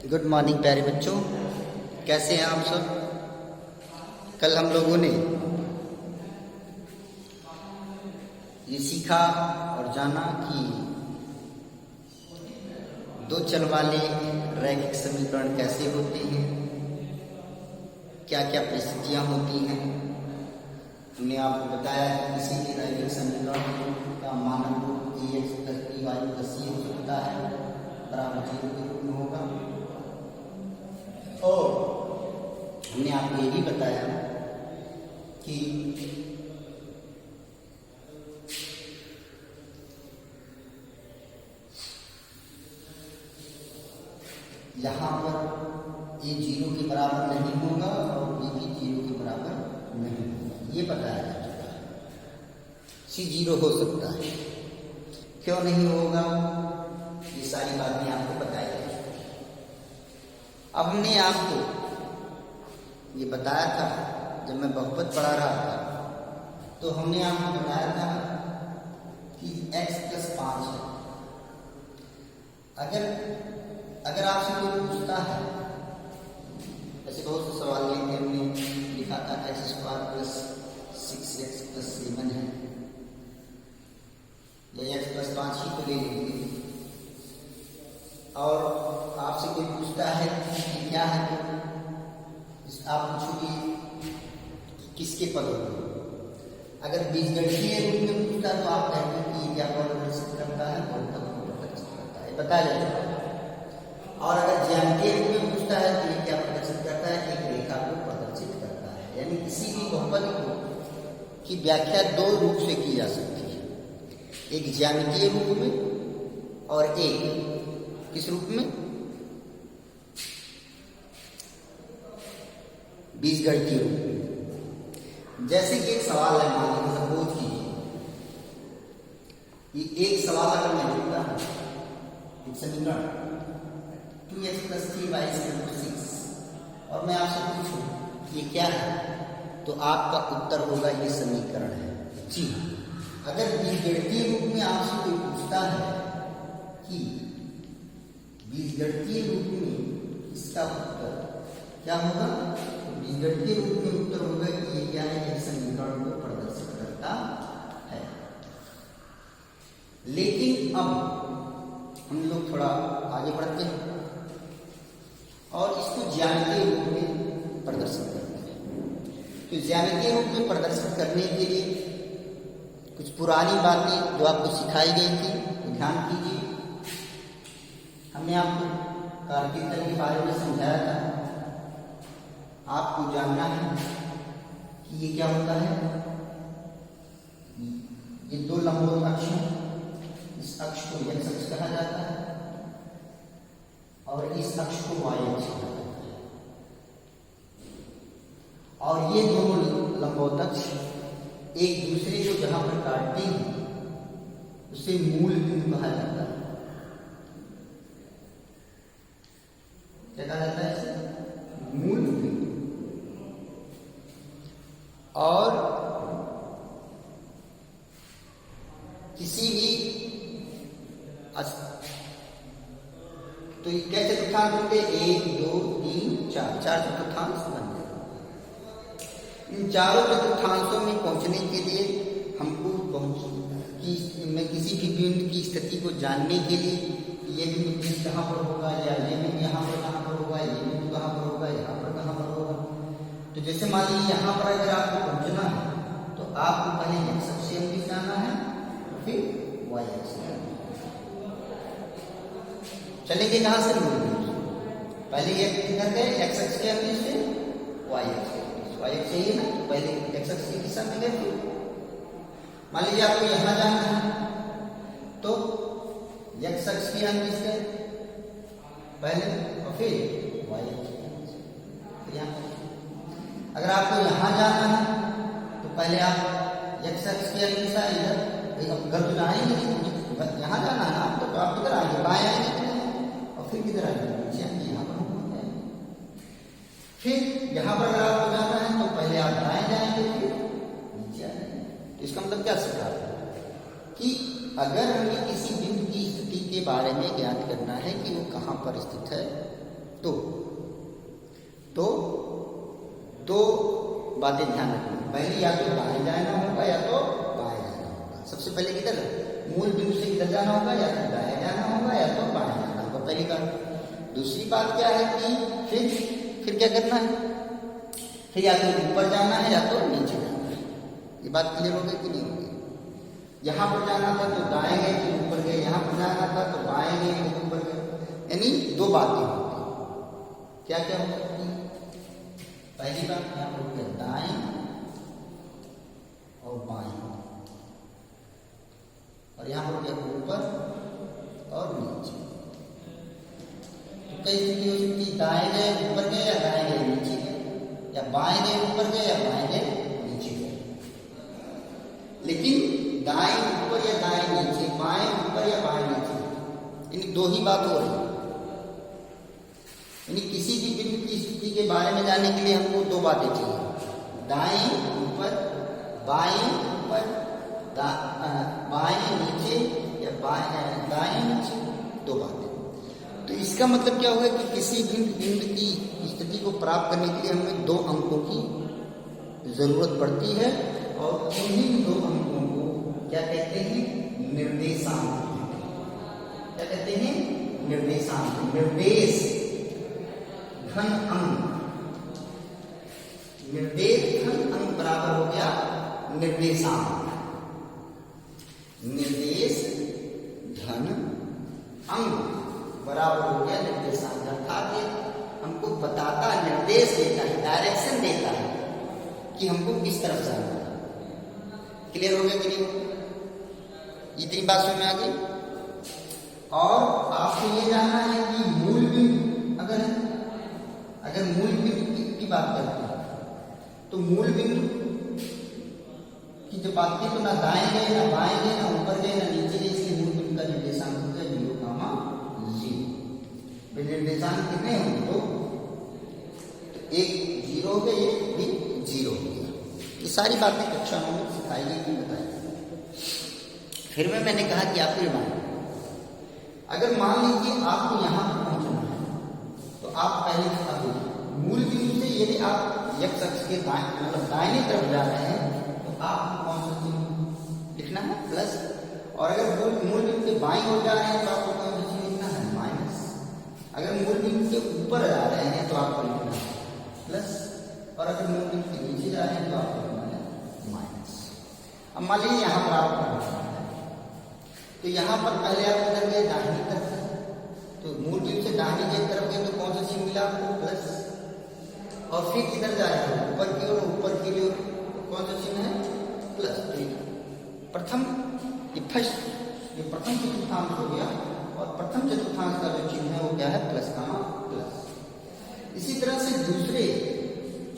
Good morning प्यारे बच्चों, कैसे हैं आप सब। कल हम लोगों ने ये सीखा और जाना कि दो चर वाले रैखिक समीकरण कैसे होते हैं, क्या क्या परिस्थितियां होती हैं। हमने आपको बताया कि किसी भी रैखिक समीकरण का मानक रूप ax + by + c हो सकता है, बराबर 0 के रूप में होगा। और हमने आपको ये भी बताया कि यहाँ पर ये 0 के बराबर नहीं होगा और ये भी 0 के बराबर नहीं होगा, ये बताया जा चुका है। c 0 हो सकता है, क्यों नहीं होगा, ये सारी बातें आपको बताई जा चुकी हैं। अब हमने आपको ये बताया था, जब मैं बहुपद पढ़ा रहा था तो हमने आपको बताया था कि x + 5 है। अगर आपसे कोई पूछता है, ऐसे बहुत से सवाल लेके हमने लिखा था x² + 6x + 7 है, या x + 5 ही तो ले लेंगे। और आपसे कोई पूछता है कि क्या है, तो आप पूछोगे कि किसके पद होंगे। अगर बीजगणितीय रूप में पूछता है तो आप कहेंगे कि ये क्या पद प्रदर्शित करता है, बहुपद को प्रदर्शित करता है, बताया जाता है। और अगर ज्यामितीय रूप में पूछता है तो ये क्या प्रदर्शित करता है, एक रेखा को प्रदर्शित करता है। यानी किसी भी बहुपद की व्याख्या दो रूप से की जा सकती है, एक ज्यामितीय रूप में और एक किस रूप में, बीजगणितीय रूप में। जैसे कि एक सवाल है, मान लीजिए सपोज कीजिए, ये एक सवाल अगर मैं लिखता हूं, एक समीकरण 2x + 3y = 6 और मैं आपसे पूछूं ये क्या है, तो आपका उत्तर होगा ये समीकरण है। जी, अगर बीजगणितीय रूप में आपसे कोई पूछता है कि बीजगणितीय रूप में इसका उत्तर क्या होगा, तो बीजगणितीय रूप में उत्तर होगा कि ये क्या है, एक समीकरण को प्रदर्शित करता है। लेकिन अब हम लोग थोड़ा आगे बढ़ते हैं और इसको ज्यामितीय रूप में प्रदर्शित करते हैं। तो ज्यामितीय रूप में प्रदर्शित करने के लिए कुछ पुरानी बातें जो आपको सिखाई गई थी तो ध्यान कीजिए। हमने आपको कार्तीय तल के बारे में समझाया था। आपको जानना है कि ये क्या होता है, ये दो लंबवत अक्ष हैं, इस अक्ष को x अक्ष कहा जाता है और इस अक्ष को y अक्ष कहा जाता है। और ये दोनों लंबवत अक्ष एक दूसरे को जहां पर काटते हैं उसे मूल बिंदु कहा जाता है। क्या कहा जाता है, मूल बिंदु। और किसी भी तो ये कैसे चतुर्थांश होंगे, 1 2 3 4 चार चतुर्थांश बन गए। इन चारों चतुर्थांशों में पहुंचने के लिए हमको किसी भी बिंदु की स्थिति को जानने के लिए ये बिंदु कहाँ पर होगा, या ये बिंदु यहाँ पर कहाँ पर होगा, ये बिंदु कहाँ पर होगा, यहाँ पर कहाँ पर होगा। तो जैसे मान लीजिए यहाँ पर अगर आपको पहुंचना है तो आपको पहले x अक्ष से जाना है, फिर y अक्ष से चलेंगे। कहाँ से पहले ये किधर गए, x अक्ष के अक्ष से y अक्ष के, y अक्ष चाहिए ना, तो पहले x अक्ष की दिशा में गए। फिर मान लीजिए आपको यहाँ जाना है तो x अक्ष की अंश गए पहले और फिर y अक्ष की यहाँ। अगर आपको यहाँ जाना है तो पहले आप x अक्ष की दिशा इधर गलत आएंगे, यहाँ जाना है ना, तो आप किधर आएंगे, बाएं आएंगे और फिर किधर आएंगे, नीचे आएंगे, यहाँ पर होंगे। फिर यहाँ पर अगर आपको जाना है तो पहले आप दाएं जाएंगे, फिर नीचे आएंगे। तो इसका मतलब क्या सिखा रहा है कि अगर हमें किसी बिंदु की स्थिति के बारे में ज्ञात करना है कि वो कहाँ पर स्थित है तो दो बातें ध्यान रखना, पहले या तो दाएं जाना होगा या तो बाएं जाना होगा। सबसे पहले किधर मूल बिंदु से किधर जाना होगा, या तो दाएं जाना होगा या तो बाएं जाना होगा, पहली बात। दूसरी बात क्या है कि फिर क्या करना है, फिर या तो ऊपर जाना है या तो नीचे जाना है। ये बात क्लियर हो गई कि नहीं होगी? यहाँ पर जाना था तो दाएं गए फिर ऊपर गए, यहाँ पर जाना था तो बाएं गए फिर ऊपर गए, यानी दो बातें होती। क्या क्या हो सकती है? पहली बात यहाँ पर दाएं और बाएं, और यहाँ पर क्या ऊपर और नीचे। तो कई स्थिति हो सकती है, दाएं गए ऊपर गए या दाएं गए नीचे गए, या बाएं गए ऊपर गए या बाएं गए नीचे गए। लेकिन दाएं ऊपर या दाएं नीचे, बाएं ऊपर या बाएं नीचे, इन दो ही बात हो रही है। यानी किसी भी बिंदु की स्थिति के बारे में जानने के लिए हमको दो बातें चाहिए, दाएं ऊपर बाएं ऊपर, बाएं नीचे या दाएं नीचे, दो बातें। तो इसका मतलब क्या होगा कि किसी भी बिंदु की स्थिति को प्राप्त करने के लिए हमें दो अंकों की जरूरत पड़ती है, और इन्हीं दो अंकों को क्या कहते हैं, निर्देशांक। क्या कहते हैं? निर्देशांक। निर्देश घन अंक, निर्देश घन अंक बराबर हो गया निर्देशांक। निर्देश घन अंक बराबर हो गया निर्देशांक। अर्थात ये हमको बताता, निर्देश देता है, डायरेक्शन देता है कि हमको किस तरफ जाना है। क्लियर हो गया कि नहीं? इतनी बात समझ में आ गई। और आपको ये जानना है कि मूल बिंदु अगर मूल बिंदु की बात करते हैं तो मूल बिंदु की जो बात की, तो ना दाएं गए ना बाएं गए ना ऊपर गए ना नीचे गए, इसलिए मूल बिंदु का निर्देशांक हो गया 0, 0। निर्देशांक कितने होंगे? तो एक 0 हो गया, एक भी 0 हो गया। ये सारी बातें कक्षा में सिखाई गई थी, बताई। फिर मैंने कहा कि आपको ये मान, अगर मान लीजिए आपको यहाँ पर पहुंचना है, तो आप पहले मूल बिंदु से यदि आप x अक्ष के मतलब दाहिने तरफ जा रहे हैं, तो आपको कौन सा चिन्ह लिखना है? प्लस। और अगर मूल बिंदु के बाईं ओर जा रहे हैं तो आपको कौन सा चिन्ह लिखना है? माइनस। अगर मूल बिंदु के ऊपर जा रहे हैं तो आपको लिखना है प्लस, और अगर मूल बिंदु के नीचे जा रहे हैं तो आपको लिखना है माइनस। अब मान लीजिए यहाँ पर आप पहुंचना है, तो यहाँ पर पहले आप किधर गए? दाहिनी तरफ। तो मूल बिंदु से दाहिनी की तरफ गए तो कौन सा चिन्ह मिला आपको? प्लस। और फिर किधर जा रहे हैं? ऊपर की ओर। ऊपर की ओर कौन सा चिन्ह है? प्लस। प्रथम ये प्रथम चतुर्थांश हो गया, और प्रथम चतुर्थांश का जो चिन्ह है वो क्या है? प्लस का प्लस। इसी तरह से दूसरे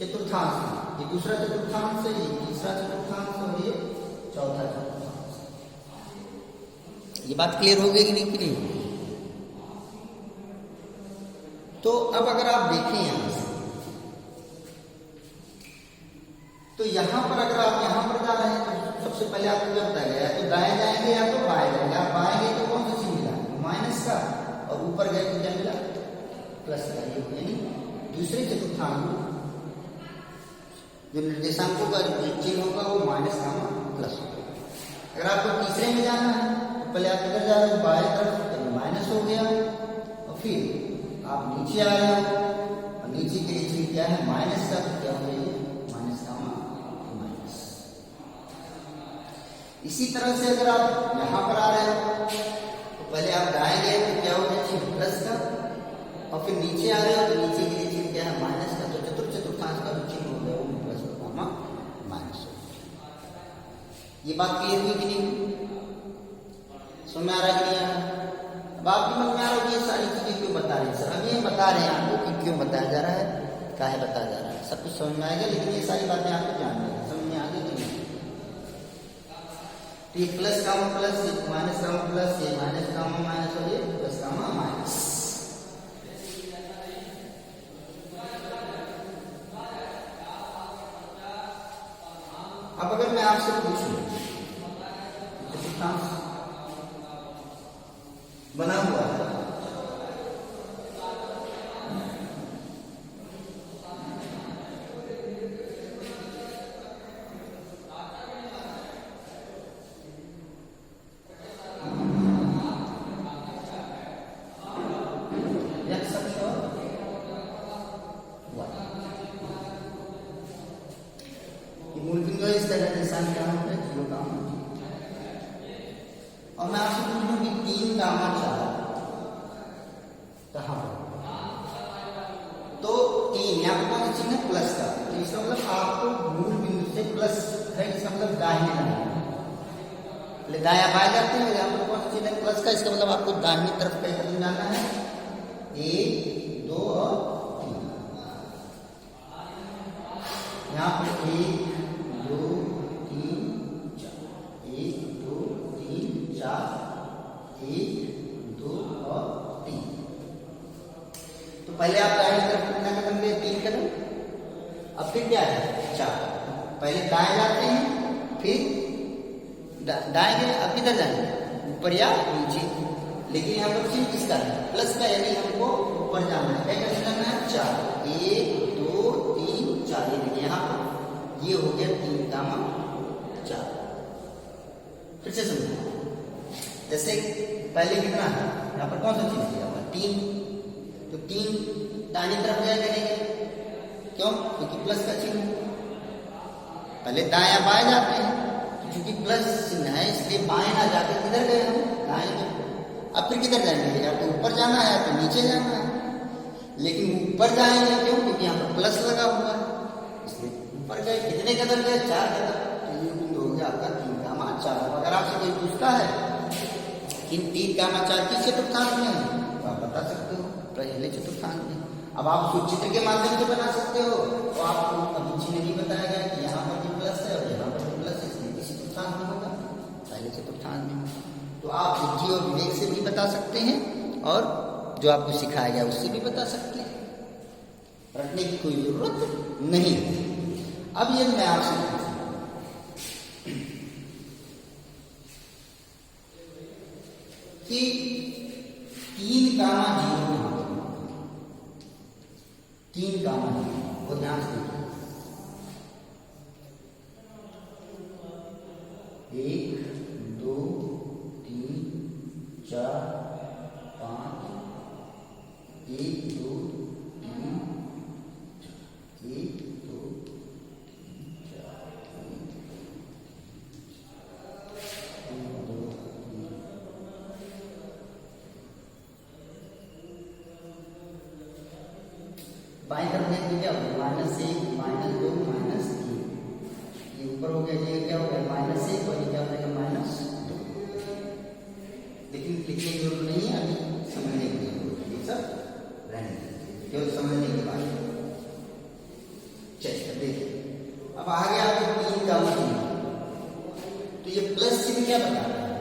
चतुर्थांश, ये दूसरा चतुर्थांश है, ये तीसरा चतुर्थांश और ये चौथा चतुर्थांश। ये बात क्लियर हो गई कि नहीं? तो अब अगर आप देखें यहां से, तो यहां पर अगर आप यहां पर जा रहे हैं तो सबसे पहले आपको क्या बताया गया? तो दाएं जाएंगे या तो बाएं जाएंगे। आप बाएं गए तो कौन सा चिन्ह मिला? माइनस का। और ऊपर गए तो क्या मिला? प्लस का। यानी दूसरे चतुर्थांश जो निर्देशांकों का जो चिन्ह होगा वो माइनस का प्लस होगा। अगर आपको तीसरे में जाना है तो पहले आप इधर जा रहे हो बाएं तरफ, तो माइनस हो गया, और फिर आप नीचे आ रहे हो, और नीचे के लिए चिन्ह क्या है? माइनस का। तो क्या हो गया? माइनस का माइनस। इसी तरह से अगर आप यहां पर आ रहे हो तो पहले आप दाएं गए तो क्या हो गया? चिन्ह प्लस का, और फिर नीचे आ रहे हो तो नीचे के लिए चिन्ह क्या है? माइनस का। तो चतुर्थांश का जो चिन्ह हो गया वो प्लस का माइनस हो गया। ये बात क्लियर हुई कि नहीं? समझ में आ रहा है कि नहीं? अब आपके मन में आ रहा है कि ये सारी चीजें क्यों बता रहे हैं सर? अब ये बता रहे हैं आपको कि क्यों बताया जा रहा है, काहे बताया जा रहा है, सब कुछ समझ में आएगा। लेकिन ये सारी बातें आपको जाननी है, समझ में आ गई कि नहीं? तो ये प्लस का प्लस, ये माइनस का प्लस, ये माइनस का माइनस, और ये प्लस का माइनस। अब अगर मैं आपसे पूछूं चतुर्थांश बना हुआ है मतलब दाहिने दाएं, पहले दाया बाएं जाते हैं, यहाँ पर कौन सा चिन्ह है प्लस का, इसका मतलब आपको दाहिनी तरफ का कदम जाना है, 1 2 और 3। यहाँ पर 1 2 3 4, 1 2 3 4, 1 2 और 3। तो पहले आप दाहिनी तरफ कितना कदम गए, 3 कदम। अब फिर क्या है, 4। पहले दाएं जाते हैं, फिर दाएं गए, अब किधर जाएंगे, ऊपर या नीचे, लेकिन यहाँ पर चिन्ह किसका है, प्लस का, यानी हमको ऊपर जाना है। क्या करना है, 4 1 2 3 4, ये देखिए यहाँ पर ये हो गया 3 कामा 4। फिर से समझो, जैसे पहले कितना है, यहाँ पर कौन सा चिन्ह दिया हुआ, 3, तो 3 दाहिनी तरफ जाया करेंगे, क्यों, क्योंकि प्लस का चिन्ह है। पहले दाया बाएं जाते हैं, क्योंकि प्लस चिन्ह है इसलिए बाएं ना जाकर किधर गए हम, दाएं गए। अब फिर किधर जाएंगे, या तो ऊपर जाना है या तो नीचे जाना है, लेकिन ऊपर जाएंगे क्यों, क्योंकि यहाँ पर प्लस लगा हुआ है, इसलिए ऊपर गए। कितने कदम गए, 4 कदम। तो ये बिंदु हो गया आपका 3 कामा 4। अगर आपसे कोई पूछता है कि 3 कामा 4 किस चतुर्थांश में है, तो आप बता सकते हो पहले चतुर्थांश में। अब आप उसको चित्र के माध्यम से बना सकते हो, तो आपको अभी चिन्ह नहीं बताया गया कि यहाँ पर भी प्लस है और यहाँ पर भी प्लस है, इसलिए किसी चतुर्थांश में होगा, पहले चतुर्थांश में। तो आप बुद्धि और विवेक से भी बता सकते हैं, और जो आपको सिखाया गया उससे भी बता सकते हैं, रटने की कोई जरूरत नहीं। अब ये मैं आपसे कि 3 कामा 0, 3 कामा 0, वो ध्यान से देखिए, 1 2 3 4 5, 1 2 3 1 2 3 4 1 2 3। बाएं तरफ देखिए क्या होगा, -1 -2 -3, ये ऊपर हो गया, ये क्या हो गया, -1 और ये क्या हो जाएगा, -2। लेकिन लिखने की जरूरत नहीं है, अभी समझने की जरूरत है, ये सब रहने दीजिए, केवल समझने की बात है। चलिए देखिए, अब आ गया आपको 3 कामा 3, तो ये प्लस चिन्ह क्या बता रहा है,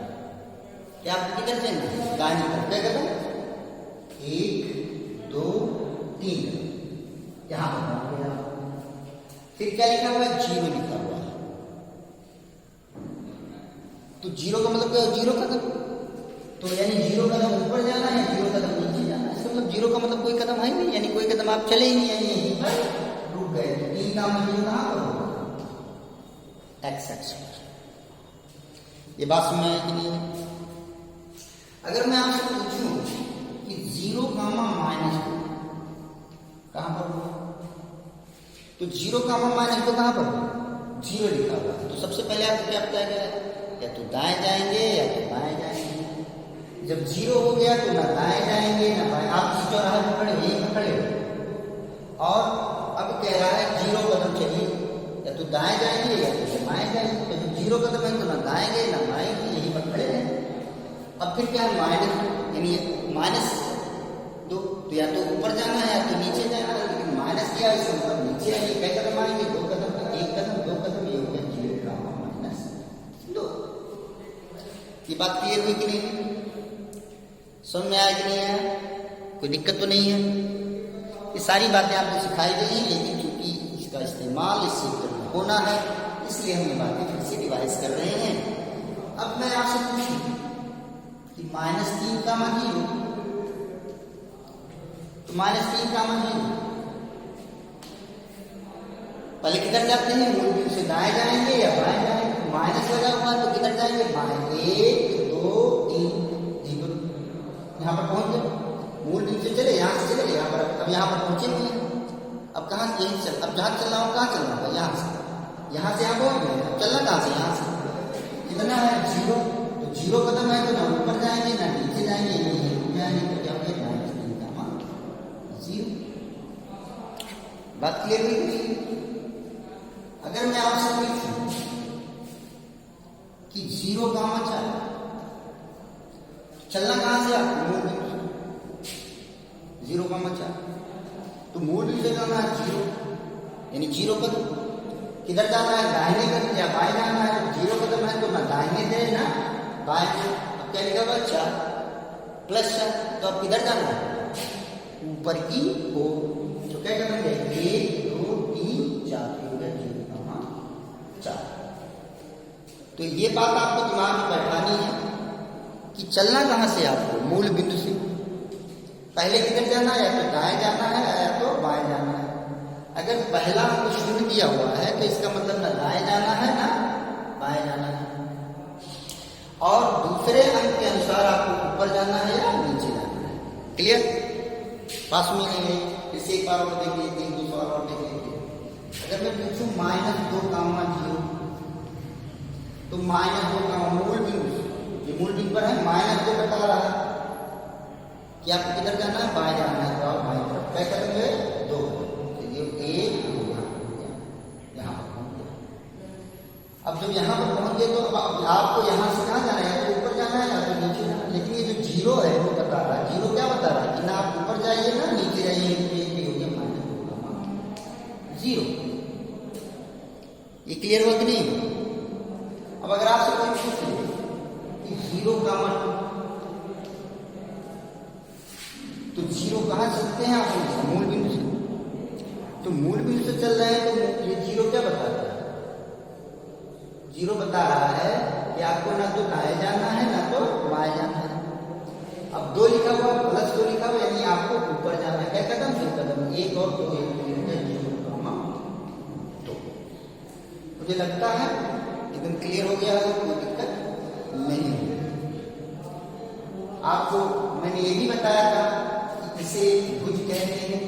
क्या आपको किधर जाना है, दाहिनी तरफ। क्या करें, 1 2 3, यहाँ पर गया। फिर क्या लिखा हुआ है, 0 लिखा हुआ है, तो 0 का मतलब क्या, 0 कदम, तो यानी 0 कदम ऊपर जाना है, 0 कदम नीचे जाना है, इसका मतलब 0 का मतलब कोई कदम है नहीं, यानी कोई कदम आप चले ही नहीं है, यहीं पर रुक गए। 3 का मतलब कहाँ पर होगा, एक्स एक्स। ये बात समझ में आई कि नहीं। अगर मैं आपसे पूछूं कि 0 कामा -2 कहां पर होगा, तो 0 कामा -2 कहां पर होगा, 0 लिखा हुआ है, तो सबसे पहले आपको क्या बताया गया है, या तो दाएं जाएंगे या तो बाएं जाएंगे। जब 0 हो गया तो ना दाएं जाएंगे ना बाएं, आप इस चौराहे पर खड़े हो, यहीं खड़े हो, और अब कह रहा है 0 कदम चलिए, या तो दाएं जाएंगे या तो बाएं जाएंगे। तो जब 0 कदम है तो ना दाएं गए ना बाएं गए, यहीं पर खड़े हैं। अब फिर क्या है, माइनस, यानी -2, तो या तो ऊपर जाना है या तो नीचे जाना है, लेकिन माइनस किया इसका मतलब नीचे आएंगे। कई कदम आएंगे, 2 कदम, 1 कदम 2 कदम, ये हो गया 0 कामा -2। ये बात क्लियर हुई कि नहीं, समझ में आया कि नहीं आया, कोई दिक्कत तो नहीं है। ये सारी बातें आपको सिखाई गई, लेकिन चूंकि इसका इस्तेमाल इस क्षेत्र में होना है, इसलिए हम ये बातें फिर से रिवाइज कर रहे हैं। अब मैं आपसे पूछूं कि -3 कामा 0, तो -3 कामा 0, पहले किधर जाते हैं, मूल बिंदु से दाएं जाएंगे या बाएं जाएंगे, माइनस लगा हुआ तो किधर जाएंगे, बाएं। 1 2 3 0, यहाँ पर पहुंच गए, मूल बिंदु से चले, यहाँ से चले, यहाँ पर अब यहाँ पर पहुंचे नहीं है। अब कहाँ, यहीं चल, अब जहाँ चल रहा हूँ, कहाँ चल रहा हूँ, यहाँ से, यहाँ से यहाँ पहुंच गए। अब चलना कहाँ से, यहाँ से, कितना है 0, तो 0 कदम है तो ना ऊपर जाएंगे ना नीचे जाएंगे, यहीं रुक जाएंगे, तो क्या हो गया, -3 कामा 0। बात क्लियर हुई। अगर मैं आपसे पूछूं कि 0, 4 चलना कहां से आपको? मूल बिंदु से 0, 4 तो मूल बिंदु से जाना है 0 यानी 0 कदम। किधर जाना है? दाहिने कदम या बाएं जाना है? 0 कदम है तो ना दाहिने दे ना बाएं दे। अब क्या लिखा हुआ? 4 + 4 तो अब किधर जाना है? ऊपर की ओर। तो क्या कदम है? 1, 2, 3, 4 हो गया 0, 4। तो ये बात आपको दिमाग में बैठानी है कि चलना कहां से आपको? मूल बिंदु से। पहले किधर जाना है? या तो दाएं जाना है या तो बाएं जाना है। अगर पहला हमको 0 दिया हुआ है तो इसका मतलब ना दाएं जाना है ना बाएं जाना है। और दूसरे अंक के अनुसार आपको ऊपर जाना है या नीचे जाना है। क्लियर? पास में नहीं है। इसे एक बार और देखिए, 2 सवाल और देख लीजिए। अगर मैं पूछूं -2, 0 तो -2 का मूल बिंदु, ये मूल बिंदु पर है, -2 बता रहा है कि आपको किधर जाना है? बाएं जाना है। तो आप बाएं तरफ क्या करेंगे? 2 1, 2 यहाँ पर पहुंच गया। अब जब यहाँ पर पहुंच गए तो आपको यहाँ से कहाँ जाना है? या तो ऊपर जाना है या तो नीचे जाना है। लेकिन ये जो 0 है वो बता रहा है, 0 क्या बता रहा है कि ना आप ऊपर जाइए ना नीचे जाइए। हो गया -0। ये क्लियर हुआ कि नहीं? अब अगर आपसे कोई पूछे कि 0, तो 0 कहां चलते हैं आप? मूल बिंदु से। तो मूल बिंदु से चल रहे हैं तो ये 0 क्या बता रहा है? 0 बता रहा है कि आपको ना तो दाएं जाना है ना तो बाएं जाना है। अब 2 लिखा हुआ, +2 लिखा हुआ यानी आपको ऊपर जाना है। क्या कदम? 2 कदम, 1 और 2, 1, 2। मुझे लगता है एकदम क्लियर हो गया है, कोई दिक्कत नहीं है। आपको मैंने ये भी बताया था कि इसे भुज कहते हैं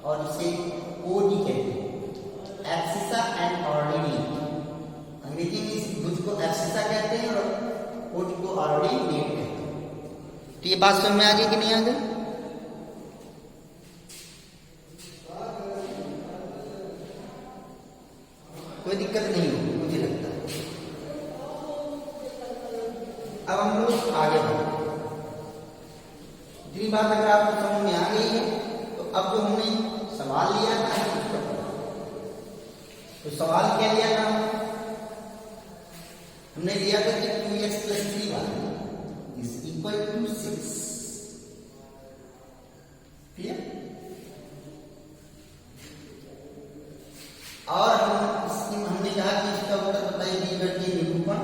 और इसे कोटि कहते हैं। Abscissa and ordinate. अंग्रेजी में इस भुज को एब्सिसा कहते हैं और कोटि को ऑर्डिनेट कहते हैं। तो ये बात समझ में आ गई कि नहीं आ गई? कोई दिक्कत नहीं होगी मुझे लगता है। अब हम लोग आगे बढ़े। जितनी बात अगर आपको समझ में आ गई है तो अब जो हमने सवाल लिया था तो सवाल क्या लिया था? हमने लिया था कि 2x + 3y = 6। क्लियर? और हमने कहा कि इसका उत्तर बताइए बीजगणितीय निरूपण।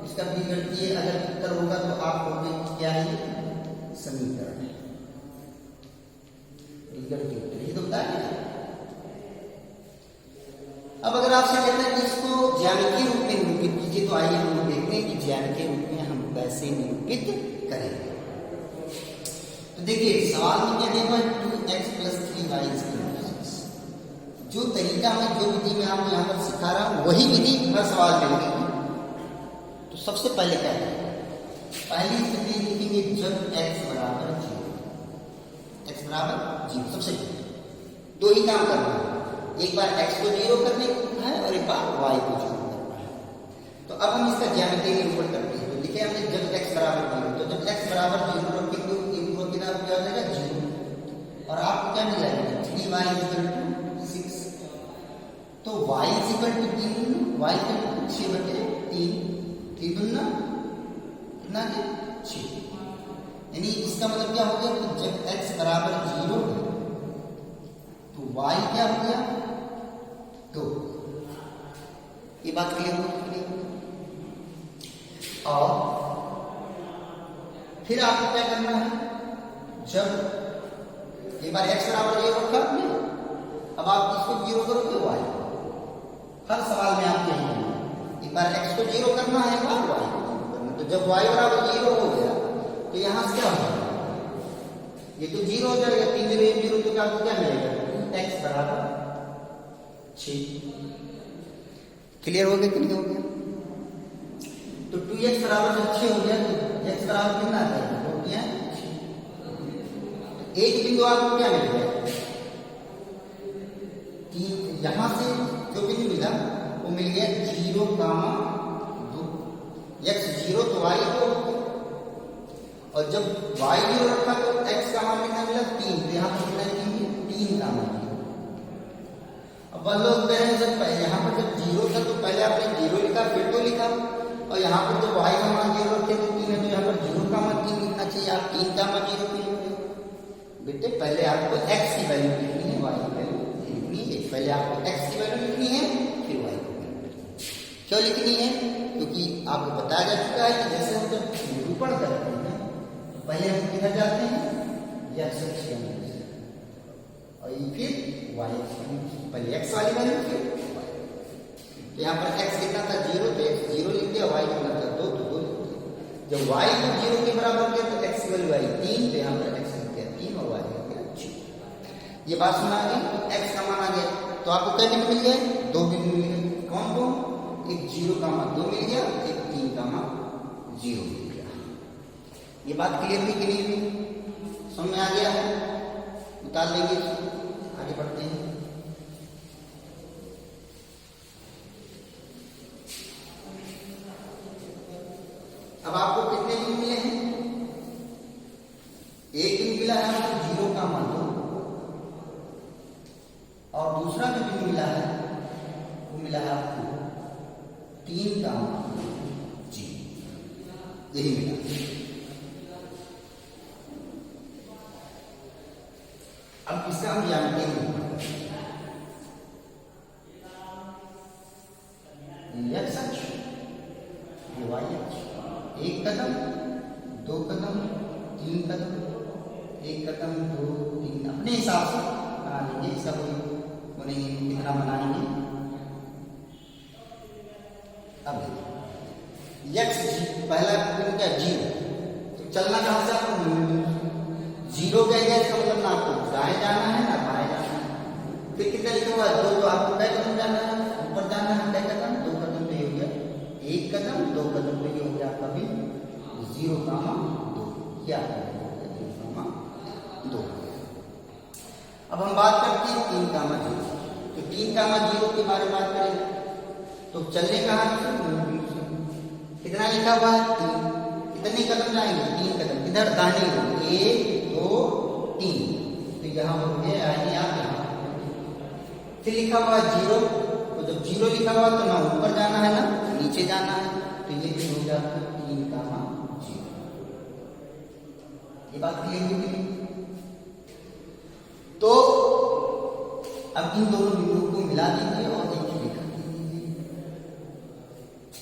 इसका बीजगणितीय अगर उत्तर होगा तो आप होंगे क्या है? समीकरण। बीजगणितीय उत्तर ये तो बता दिया। अब अगर आपसे कहते हैं कि इसको ज्यामितीय रूप में निरूपित कीजिए तो आइए हम लोग देखते हैं कि ज्यामितीय रूप में हम कैसे निरूपित करेंगे। तो देखिए सवाल में क्या दिया हुआ है? 2x + 3y = 6। जो तरीका मैं जो विधि में आपको यहाँ पर सिखा रहा हूँ वही विधि हर सवाल में लिखेंगे। तो सबसे पहले क्या है? पहली स्थिति लिखेंगे जब x = 0। x = 0 सबसे पहले 2 ही काम करना है। एक बार x को 0 करने है और एक बार y को 0 करना है। तो अब हम इसका ज्यामितीय निरूपण करते हैं। तो लिखे हमने जब x = 0। तो जब x = 0 रखेंगे तो पूरा किनारा क्या हो जाएगा? 0। और आपको क्या मिल जाएगा? 3y = 6। तो y = 3, y = 6/3, 3 दूना कितना है? 6। यानी इसका मतलब क्या हो गया कि जब x = 0 है तो y क्या हो गया? 2। ये बात क्लियर हो गई। और फिर आपको क्या करना है? जब एक बार x = 0 रखा आपने, अब आप इसको 0 करोगे y। हर सवाल में आप यही करना। एक बार x को 0 करना है, एक बार y को 0 करना। तो जब y = 0 हो गया तो यहां से क्या होगा? ये तो 0 हो जाएगा। 3 0 1 0 तो आपको क्या मिलेगा? x = 6। क्लियर हो गया कि नहीं हो गया? तो 2x = 6 हो गया तो x बराबर कितना आता है? 2 एक बिंदु आपको क्या मिल गया? 3 यहां से जो बिंदु मिला मिल गया 0, 2, x 0 तो y 2, और जब y 0 रखा तो x का मान कितना मिला 3, तो यहाँ पर कितना लिखेंगे 3, 0। अब लोग कह रहे हैं जब यहाँ पर जब 0 था तो पहले आपने 0 लिखा फिर 2 लिखा, और यहाँ पर तो y का मान 0 रखे तो 3 है, तो यहाँ पर 0 का मान 3 लिखना चाहिए, आप 3 का मान 0 क्यों लिख रहे हो? बेटे पहले आपको x की वैल्यू लिखनी है, y की वैल्यू लिखनी है। पहले आपको x की वैल्यू लिखनी है, फिर y की वैल्यू लिखनी है। क्यों लिखनी है? क्योंकि आपको बताया जा चुका है कि जैसे हम जब निरूपण करते हैं पहले हम किधर जाते हैं, x अक्ष के अनुसार, और ये फिर y अक्ष के अनुसार, पहले x वाली वैल्यू फिर y। तो यहाँ पर x कितना था 0, तो x 0 लिख दिया, y कितना था 2, तो 2 लिख दिया। जब y को 0 के बराबर किया तो x की वैल्यू आई 3, तो यहाँ पर x लिख दिया 3 और y लिख दिया 0। ये बात सुना गई, x का मान आ गया, तो आपको क्या बिंदु मिल गए, 2 बिंदु मिल गए। कौन कौन? एक 0 का मान 2 मिल गया, एक 3 का मान 0 मिल गया। ये बात क्लियर हुई कि नहीं हुई? समझ में आ गया है? उतार लेंगे, आगे बढ़ते हैं। अब आपको कितने बिंदु मिले हैं? एक बिंदु मिला है आपको 0 का मान 2, और दूसरा जो बिंदु मिला है वो मिला है आपको 3 का मान 0, यही मिला। अब इसका हम जानते हैं x अक्ष, y अक्ष, 1 कदम, 2 कदम, 3 कदम, 1 कदम, 2, 3, अपने हिसाब से बना लेंगे, इसका कोई नहीं कितना बनाएंगे। अब x पहला बिंदु क्या 0, तो चलना कहां से आपको 0 कहेगा, इसका मतलब ना आपको दाएं जाना है ना बाएं जाना है। फिर कितना लिखा हुआ 2, तो आपको कै कदम जाना है, ऊपर जाना है, कै कदम 2 कदम, तो ये हो गया 1 कदम, 2 कदम, तो ये हो गया आपका भी 0, 2, क्या 0, 2। अब हम बात करते हैं 3, 0, तो 3, 0 के बारे में बात करें तो चलने कहां से, कितना लिखा हुआ है 3, कितने कदम जाएंगे 3 कदम, किधर दाहिने ओर 1, 2, 3, तो यहाँ हो गया आइए आप यहाँ। फिर लिखा हुआ 0, तो जब 0 लिखा हुआ तो ना ऊपर जाना है ना नीचे जाना है, तो ये फिर हो गया 3, 0। ये बात क्लियर होगी? तो अब इन दोनों बिंदुओं को मिला दीजिए और एक ही रेखा दीजिए।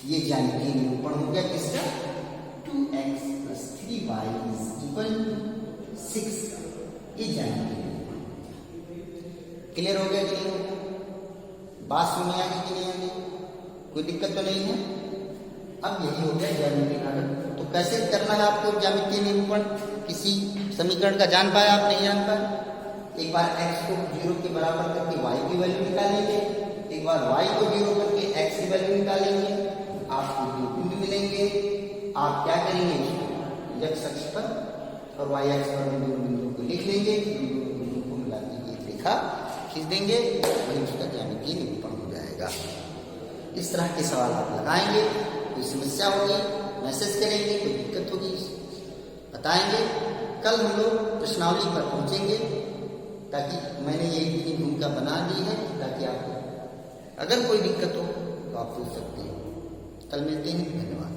ये ज्यामितीय निरूपण हो गया किसका, 2x + 3y = 6। ये ज्यामितीय निरूपण क्लियर हो गया कि नहीं? बात सुन में आ गई कि नहीं आ गई? कोई दिक्कत तो नहीं है? अब यही हो गया ज्यामितीय नाटक। तो कैसे करना है आपको ज्यामितीय निरूपण? किसी समीकरण का जान पाया आप, नहीं जान पाया? एक बार x को 0 के बराबर करके y की वैल्यू निकालेंगे, एक बार y को 0 करके x की वैल्यू निकालेंगे, आपको 2 बिंदु मिलेंगे। आप क्या करेंगे, इसको x अक्ष पर और y अक्ष पर बिंदु को लिख लेंगे, बिंदु को मिला के एक रेखा खींच देंगे, वही उसका ज्यामितीय निरूपण हो जाएगा। इस तरह के सवाल आप लगाएंगे, कोई समस्या होगी मैसेज करेंगे, कोई दिक्कत होगी बताएंगे। कल हम लोग प्रश्नावली पर पहुंचेंगे, ताकि मैंने ये इतनी भूमिका बना दी है ताकि आपको अगर कोई दिक्कत हो तो आप पूछ सकते हैं। कल मिलते हैं, धन्यवाद।